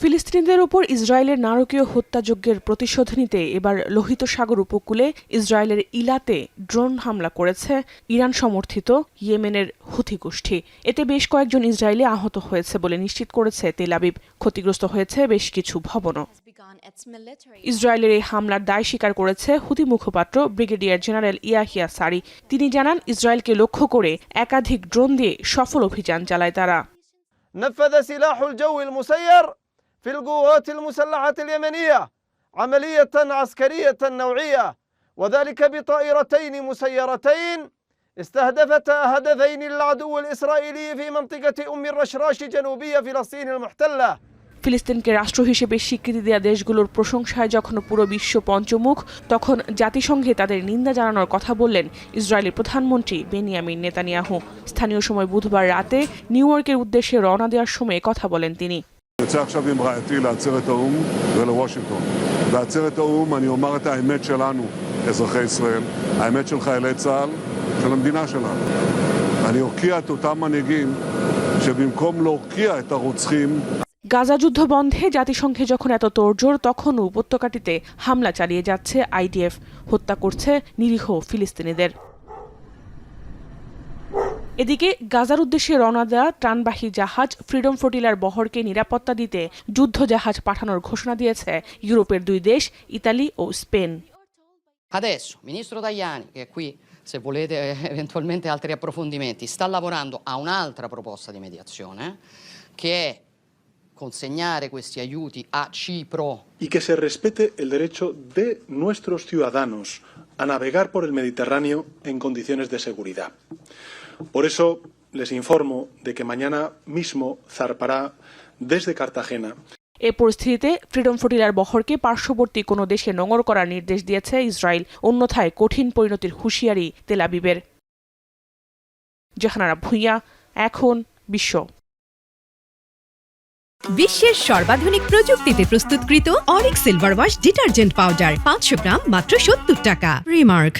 ফিলিস্তিনিদের উপর ইসরায়েলের নারকীয় হত্যাযজ্ঞের প্রতিশোধ নিতে এবার লোহিত সাগর উপকূলে ইসরায়েলের ইলাতে ড্রোন হামলা করেছে ইরান সমর্থিত ইয়েমেনের হুথি গোষ্ঠী। এতে বেশ কয়েকজন ইসরায়েলি আহত হয়েছে বলে নিশ্চিত করেছে তেল আবিব। ক্ষতিগ্রস্ত হয়েছে বেশ কিছু ভবনও। ইসরায়েলের এই হামলার দায় স্বীকার করেছে হুথি মুখপাত্র ব্রিগেডিয়ার জেনারেল ইয়াহিয়া সারি। তিনি জানান, ইসরায়েলকে লক্ষ্য করে একাধিক ড্রোন দিয়ে সফল অভিযান চালায় তারা। نفذ سلاح الجو المسير في القوات المسلحة اليمنية عملية عسكرية نوعية، وذلك بطائرتين مسيرتين استهدفتا هدفين للعدو الإسرائيلي في منطقة أم الرشراش جنوبية فلسطين المحتلة। ফিলিস্তিনকে রাষ্ট্র হিসেবে স্বীকৃতি দেওয়া দেশগুলোর প্রশংসায় যখন পুরো বিশ্ব পঞ্চমুখ, তখন জাতিসংঘে তাদের নিন্দা জানানোর কথা বললেন ইসরায়েলের প্রধানমন্ত্রী বেনিয়ামিন নেতানিয়াহু। স্থানীয় সময় বুধবার রাতে নিউ ইয়র্কের উদ্দেশ্যে রওনা দেওয়ার সময় কথা বলেন তিনি। יוצא עכשיו עם רעייתי לעצרת האו"ם ולוושינגטון. בעצרת האו"ם אני אומר את האמת שלנו, אזרחי ישראל, האמת של חיילי צה"ל, של המדינה שלנו. אני אוקיע את אותם מנהיגים שבמקום להוקיע את הרוצחים গাজা যুদ্ধ বন্ধে জাতিসংঘে যখন এত তোড়জোড়, তখনও উপত্যকাটিতে হামলা চালিয়ে যাচ্ছে আইডিএফ, হত্যা করছে নিরীহ ফিলিস্তিনিদের। এদিকে গাজার উদ্দেশ্যে রওনা দেওয়া ত্রাণবাহী জাহাজ ফ্রিডম ফ্লোটিলার বহরকে নিরাপত্তা দিতে যুদ্ধ জাহাজ পাঠানোর ঘোষণা দিয়েছে ইউরোপের দুই দেশ Italy O Spain. Adesso, ministro Tajani, che è qui, se volete eventualmente altri approfondimenti, sta lavorando a un'altra proposta di mediazione, che è consegnare questi aiuti a Cipro. Y que se respete el derecho de nuestros ciudadanos a navegar por el Mediterráneo en condiciones de seguridad. Por eso les informo de que mañana mismo zarpará desde Cartagena. এ পরিস্থিতিতে freedom ফ্লোটিলার বহরকে পার্শ্ববর্তী কোনো দেশে নোঙর করার নির্দেশ দিয়েছে Israel. অন্যথায় কঠিন পরিণতির হুঁশিয়ারি তেল আবিবের। জাহানারা ভুঁইয়া, এখন বিশ্ব। বিশ্বের সর্বাধুনিক প্রযুক্তিতে প্রস্তুতকৃত Arik silver wash detergent powder 500 গ্রাম মাত্র 70 টাকা। রিমার্ক।